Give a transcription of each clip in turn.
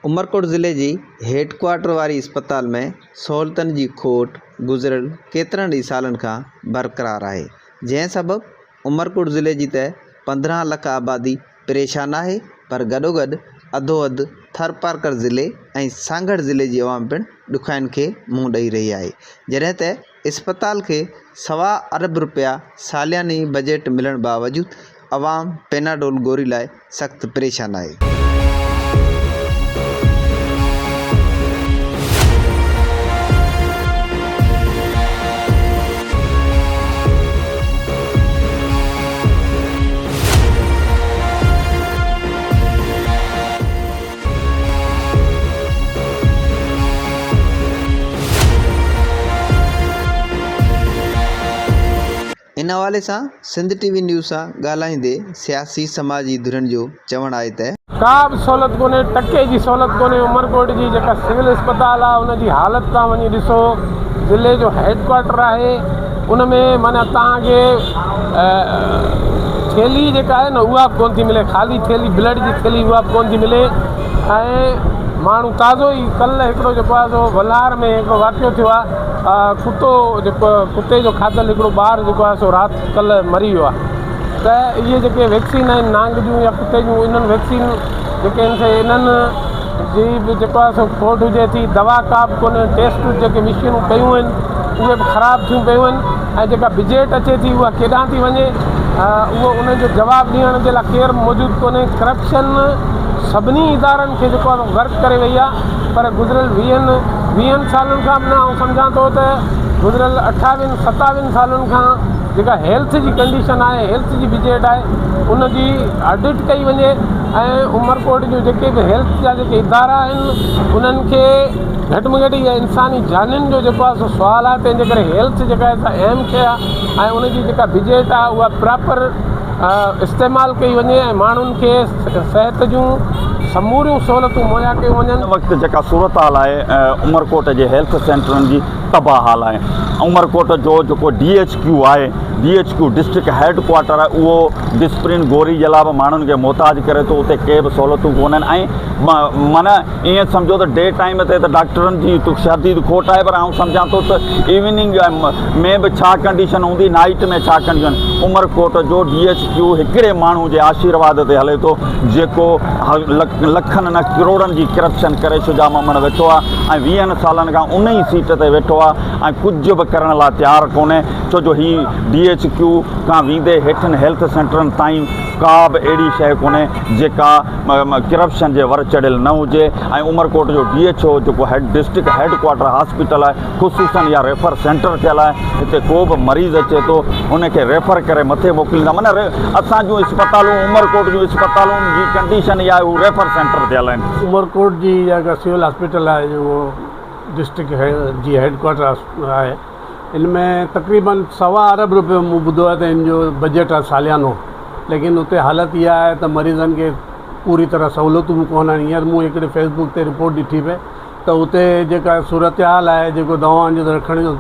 उमरकोट ज़िले जी हेडक्वार्टर वारी अस्पताल में सहूलियतुनि जी खोट गुज़िरियल केतिरनि ई सालनि खां बरक़रार आहे, जंहिं सबबि उमरकोट ज़िले जी त 15 लख आबादी परेशान आहे, पर गॾोगॾु अधोअधु थरपारकर ज़िले ऐं सांगड़ ज़िले जी अवाम पिणु ॾुखियाईनि खे मुंहुं ॾेई रही आहे। जॾहिं त अस्पताल खे सवा अरब रुपया सालियानी बजट मिलण बावजूदि अवाम पेनाडोल गोरी लाइ सख़्तु परेशान आहे। इन हवाले सां सिंध टीवी न्यूज़ सां ॻाल्हाईंदे सियासी समाजी धुरनि जो चवणु आहे त का बि सहूलियत कोन्हे, टके जी सहूलियत कोन्हे। उमरकोट जी जेका सिविल अस्पताल आहे उन जी हालत तव्हां वञी ॾिसो, ज़िले जो हेडक्वार्टर आहे, उन में माना तव्हांखे थैली जेका आहे न उहा बि कोन थी मिले, ख़ाली थैली ब्लड जी थैली उहा बि कोन थी मिले। ऐं माण्हू ताज़ो ई कल्ह हिकिड़ो जेको आहे सो वलार में हिकिड़ो वाक़ियो थियो आहे, कुतो जेको कुते जो खाधल हिकिड़ो ॿारु जेको आहे सो राति कल्ह मरी वियो आहे। त इहे जेके वैक्सीन आहिनि नांग जूं या कुते जूं, इन्हनि वैक्सीन जेके आहिनि इन्हनि जी बि जेको आहे सो खोट हुजे थी, दवा का बि कोन्हे, टेस्ट जेके मशीनूं कयूं आहिनि उहे बि ख़राबु थियूं पियूं आहिनि, ऐं जेका बजट अचे थी उहा केॾांहुं थी वञे, उहो उनजो जवाबु ॾियण जे लाइ केरु मौजूदु कोन्हे। करप्शन सभिनी इदारनि खे जेको आहे गर्क करे वई आहे। पर गुज़िरियल 20 सालनि खां बि न आउं सम्झां थो त गुज़िरियल 28-27 सालनि खां जेका हेल्थ जी कंडीशन आहे, हेल्थ जी बजट आहे, उनजी ऑडिट कई वञे ऐं उमरकोट जूं जेके बि हेल्थ जा जेके इदारा आहिनि उन्हनि खे घटि में घटि इहा इंसानी जानियुनि जो जेको आहे सो सुवालु आहे। तंहिंजे करे हेल्थ जेका आहे अहम शइ आहे ऐं उनजी जेका बजट आहे उहा प्रॉपर इस्तेमालु कई वञे ऐं माण्हुनि खे सिहत जूं समूरियूं सहूलियतूं मुहैया कयूं वञनि। वक़्तु जेका सूरत हाल आहे उमरकोट जे हेल्थ सेंटरनि जी तबाह हाल आहे। उमरकोट जो जेको DHQ आहे, DHQ डिस्ट्रिक्ट हेडक्वार्टर आहे, उहो डिस्प्रिन गोरी जे लाइ बि माण्हुनि खे मोहताज करे थो। उते के बि सहूलियतूं कोन्हनि ऐं माना ईअं सम्झो त डे टाइम ते त डॉक्टरनि जी शदीद खोट आहे, पर आउं सम्झां थो त इवनिंग में बि छा कंडीशन हूंदी, नाइट में छा कंडीशन। उमरकोट जो DHQ हिकिड़े माण्हू जे आशीर्वाद ते हले थो, जेको लखनि न करोड़नि जी करप्शन करे छुजा ममण वेठो आहे ऐं 20 सालनि खां उन ई सीट ते वेठो आहे ऐं कुझु बि करण लाइ तयारु कोन्हे। छो जो हीअ DHQ खां वेंदे हेठिनि हेल्थ सेंटरनि ताईं का बि अहिड़ी शइ कोन्हे जेका करप्शन जे वर चढ़ियल न हुजे। ऐं उमरकोट जो DHO जेको डिस्ट्रिक्ट हेडक्वार्टर हॉस्पिटल आहे, ख़ुसूसन या रेफर सेंटर थियल आहे, हिते को बि मरीज़ अचे थो उनखे रेफर करे मथे मोकिलींदा। माना असां जूं अस्पतालूं, उमरकोट जूं अस्पतालुनि जी कंडीशन इहा आहे, उहे रेफर सेंटर थियल आहिनि। उमरकोट जी जेका सिविल हॉस्पिटल आहे उहो डिस्ट्रिक्ट जी हेडक्वार्टर आहे, इनमें तक़रीबन सवा अरब रुपयो मूं ॿुधो आहे त इन जो बजट आहे सालियानो। लेकिन उते हालत इहा आहे त मरीज़नि खे पूरी तरह सहूलियतूं कोन आहिनि। हींअर मूं हिकिड़े फेसबुक ते रिपोर्ट ॾिठी पए त उते जेका सूरत हाल आहे, जेको दवाउनि जो रखण जो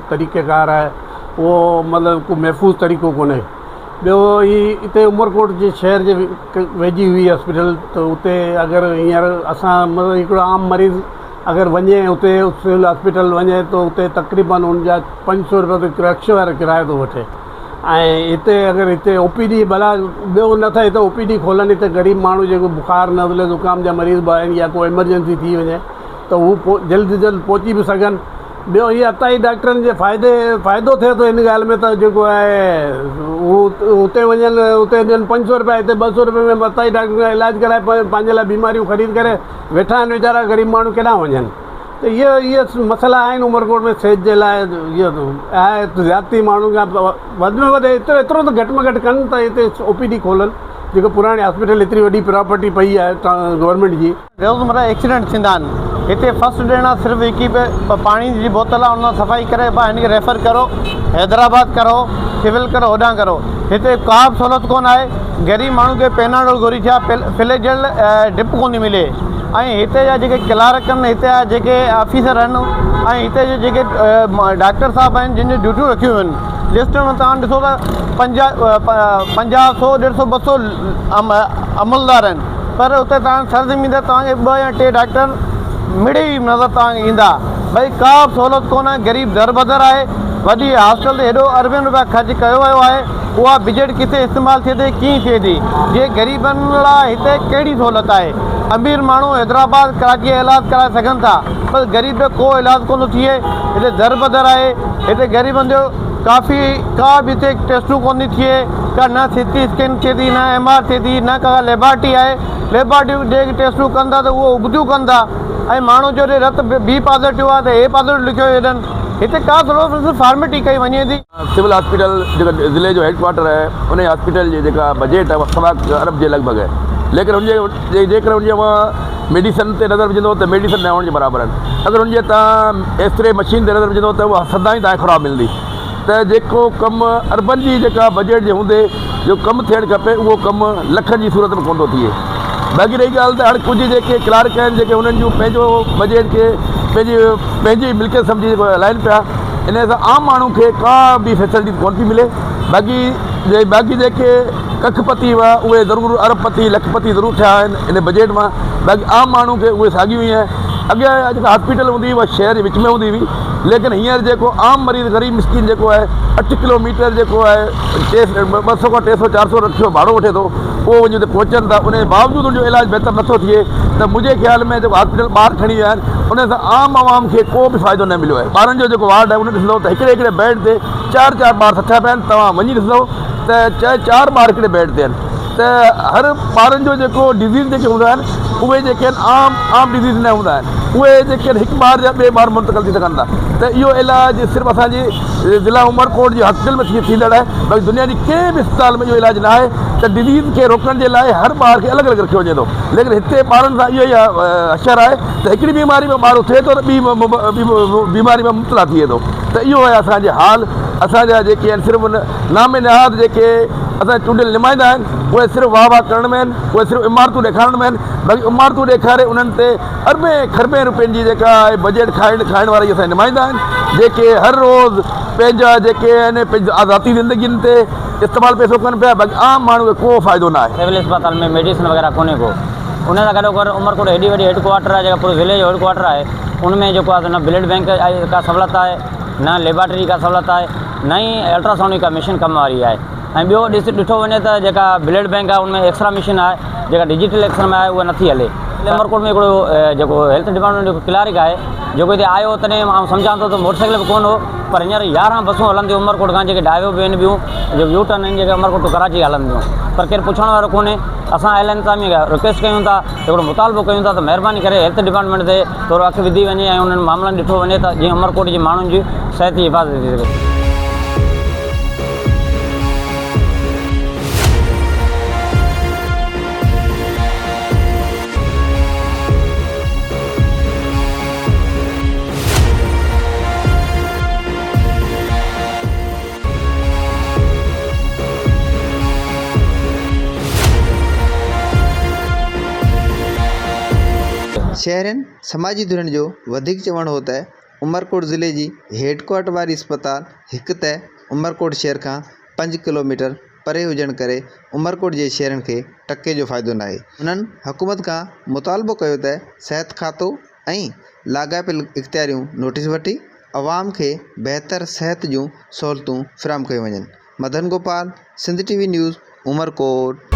तरीक़ेकार आहे, उहो मतिलबु को महफ़ूज़ तरीक़ो कोन्हे। ॿियो ही हिते उमरकोट जे शहर जे वेझी हुई हॉस्पिटल, त उते अगरि हींअर असां मतिलबु हिकिड़ो आम मरीज़ अगरि वञे उते सिविल हॉस्पिटल वञे त उते तक़रीबन उनजा 500 रुपया त रिक्शे वारो किरायो थो वठे। ऐं हिते अगरि हिते OPD भला ॿियो न थिए त OPD खोलनि, हिते ग़रीब माण्हू जेको बुखार नज़ले ज़ुकाम जा मरीज़ बि आहिनि या को एमरजेंसी थी वञे त हू जल्द जल्द पहुची बि सघनि। ॿियो हीअ अताई डॉक्टरनि जे फ़ाइदो थिए थो हिन ॻाल्हि में, त जेको आहे उते वञनि, उते ॾियनि 500 रुपया, हिते 200 रुपये में अताई डॉक्टर खां इलाजु कराए पंहिंजे लाइ बीमारियूं ख़रीद करे वेठा आहिनि वीचारा गरीब माण्हू, केॾांहुं वञनि। त इहे मसइला आहिनि उमरकोट में सेहत जे लाइ। इहो आहे ज़्यादती माण्हू खां वधि में वधि एतिरो त घटि में घटि कनि त हिते OPD खोलनि, जेको पुराणी हॉस्पिटल एतिरी वॾी प्रॉपर्टी पई आहे गवर्नमेंट जी। रोज़मर्रा एक्सीडेंट थींदा आहिनि, हिते फर्स्ट ॾियणु आहे सिर्फ़ु हिकु पाणी जी बोतल आहे, उन सफ़ाई करे हिनखे रेफर करो, हैदराबाद करो, सिविल करो, होॾां करो। हिते का बि सहूलियत कोन आहे। ग़रीब माण्हू खे पेनाडोल गोरी थिया, फिलेजल ड्रिप कोन थी मिले। ऐं हिते जा जेके क्लार्क आहिनि, हिते जा जेके ऑफिसर आहिनि ऐं हिते जे जेके डॉक्टर साहब आहिनि जिन जूं ड्यूटियूं रखियूं आहिनि, लिस्ट में तव्हां ॾिसो त 50, 100, 150, 200 अमलदार आहिनि। पर उते तव्हां सरज़मीन ते तव्हांखे 2 या 3 डॉक्टर मिड़ी नज़र तव्हांखे ईंदा। भई का बि सहूलियत कोन आहे, ग़रीब दर बदर आहे। वॾी हॉस्पिटल ते हेॾो अरबनि रुपया ख़र्च कयो वियो आहे, उहा बजट किथे इस्तेमालु थिए थी, कीअं थिए थी। जे ग़रीबनि लाइ हिते कहिड़ी सहूलियत आहे? अमीर माण्हू हैदराबाद कराची इलाजु कराए सघनि था, पर ग़रीब जो को इलाजु कोन थो थिए। हिते दर बदर आहे, हिते ग़रीबनि जो काफ़ी का बि हिते टेस्टूं कोन थी थिए, का न CT स्कैन थिए थी, न MR थिए थी, न का लेबॉरेटरी आहे। लेबॉरेटरी जेके टेस्टूं कनि था त उहो उबदियूं कनि था, ऐं माण्हू जो रत B पॉज़िटिव आहे त A पॉज़िटिव लिखियो हेॾनि। हिते का थोरो फॉर्मेलिटी कई वञे थी। सिविल हॉस्पिटल जेका ज़िले जो हेडक्वार्टर है उन हॉस्पिटल जी जेका बजट है 1.25 अरब जे लॻभॻि है, लेकिन उनजे जेकर उनजे वहाँ मेडिसन ते नज़र विझंदो त मेडिसन न हुअण जे बराबरि आहिनि। अगरि उनजे तव्हां एक्सरे मशीन ते नज़र विझंदो त उहा सदा ई तव्हांखे ख़राबु मिलंदी। त जेको कमु अर्बन जी जेका बजट जे हूंदे जो कमु थियणु खपे उहो कमु लखनि जी सूरत में कोन थो थिए। बाक़ी रही ॻाल्हि त हाणे कुझु जेके क्लार्क आहिनि जेके हुननि जूं पंहिंजो बजट खे पंहिंजी मिल्कियत सम्झी जेको हलाइनि पिया, इन सां आम माण्हू खे का बि फैसिलिटी कोन थी मिले। बाक़ी जेके कखपति हुआ उहे ज़रूरु अरबपति लखपति ज़रूरु थिया आहिनि इन बजट मां। बाक़ी आम माण्हू खे उहे साॻियूं ई आहे। अॻियां जेका हॉस्पिटल हूंदी हुई उहा शहर जे विच में हूंदी हुई, लेकिन हींअर जेको आम मरीज़ ग़रीब मिस्किन जेको आहे 8 किलोमीटर जेको आहे 200 खां 300 400 रखियो भाड़ो वठे थो, उहो वञी हुते पहुचनि था। उन जे बावजूदि उनजो इलाजु बहितर नथो थिए। त मुंहिंजे ख़्याल में जेको हॉस्पिटल ॿार खणी विया आहिनि उन सां आम आवाम खे को बि फ़ाइदो न मिलियो आहे। ॿारनि जो जेको वार्ड आहे उन ॾिसंदो त हिकिड़े बेड ते 4 ॿार सठा पिया आहिनि। तव्हां वञी ॾिसंदो त चाहे 4 ॿार हिकिड़े बेड ते आहिनि। त हर ॿारनि जो जेको डिज़ीज़ जेके हूंदा आहिनि उहे जेके आहिनि आम डिज़ीज़ न हूंदा आहिनि, उहे जेके आहिनि हिकु ॿार जा ॿिए ॿार मुंतक़िल थी सघनि था। त इहो इलाजु सिर्फ़ु असांजी ज़िला उमरकोट जी हॉस्पिटल में थींदड़ आहे, बाक़ी दुनिया जी कंहिं बि अस्पताल में इहो इलाजु न आहे। त डिज़ीज़ खे रोकण जे लाइ हर ॿार खे अलॻि अलॻि रखियो वञे थो, लेकिन हिते ॿारनि सां इहो ई असरु आहे त हिकिड़ी बीमारी में ॿार थिए थो त ॿी बीमारी में मुब्तला थिए थो। त इहो आहे असांजे हाल। असांजा जेके आहिनि सिर्फ़ु नामे निहाद जेके असां चूंडियल नुमाइंदा आहिनि उहे सिर्फ़ु वाह करण में आहिनि, उहे सिर्फ़ु इमारतूं ॾेखारण में आहिनि। बाक़ी इमारतूं ॾेखारे उन्हनि ते अरबें खरबें रुपयनि जी जेका आहे बजट खाइण वारा असां नुमाइंदा आहिनि, जेके हर रोज़ पंहिंजा जेके आहिनि पंहिंजी ज़ाती ज़िंदगियुनि ते इस्तेमालु पैसो कनि पिया। बाक़ी आम माण्हू खे को फ़ाइदो न आहे। सिविल अस्पताल में मेडिसिन वग़ैरह कोन्हे को, उन सां गॾोगॾु उमरकोट हेॾी वॾी हेडक्वार्टर आहे जेका पूरे ज़िले जो हेडक्वार्टर आहे। उनमें जेको आहे न ब्लड बैंक का सहूलियत आहे, न लेबॉरेटरी का सहूलियत आहे, न ई अल्ट्रासाउंड का मशीन कम वारी आहे। ऐं ॿियो ॾिठो वञे त जेका ब्लड बैंक आहे उनमें एक्सरा मशीन आहे जेका डिजिटल एक्सरे में आहे उहा नथी हले। उमरकोट में हिकिड़ो जेको हेल्थ डिपार्टमेंट जो क्लार्क आहे जेको हिते आयो तॾहिं आउं सम्झां थो त मोटरसाइकिल बि कोन हो, पर हींअर 11 बसूं हलंदियूं उमरकोट खां जेके डायो बि आहिनि ॿियूं जेके यू टर्न आहिनि जेके उमरकोट टू कराची हलंदियूं, पर केरु पुछण वारो कोन्हे। असां एयरलाइन सां रिक्वेस्ट कयूं था, हिकिड़ो मुतालबो कयूं था त महिरबानी करे हेल्थ डिपार्टमेंट ते थोरो अखि विधी वञे ऐं उन्हनि मामलनि ॾिठो वञे त जीअं उमरकोट जे माण्हुनि जी सिहत जी हिफ़ाज़त थी सघे। शहरनि समाजी धुरनि जो वधीक चवणु हो त उमरकोट ज़िले जी हेडक्वार्टर वारी अस्पताल हिकु त उमरकोट शहर खां 5 किलोमीटर परे हुजण करे उमरकोट जे शहरनि खे टके जो फ़ाइदो न आहे। उन्हनि हुकूमत खां मुतालबो कयो त सिहत खातो ऐं लाॻापियल इख़्तियारियूं नोटिस वठी आवाम खे बहितर सिहत जूं सहूलियतूं फ़राहम कयूं वञनि। Madan Gopal, Sindh TV news, Umarkot.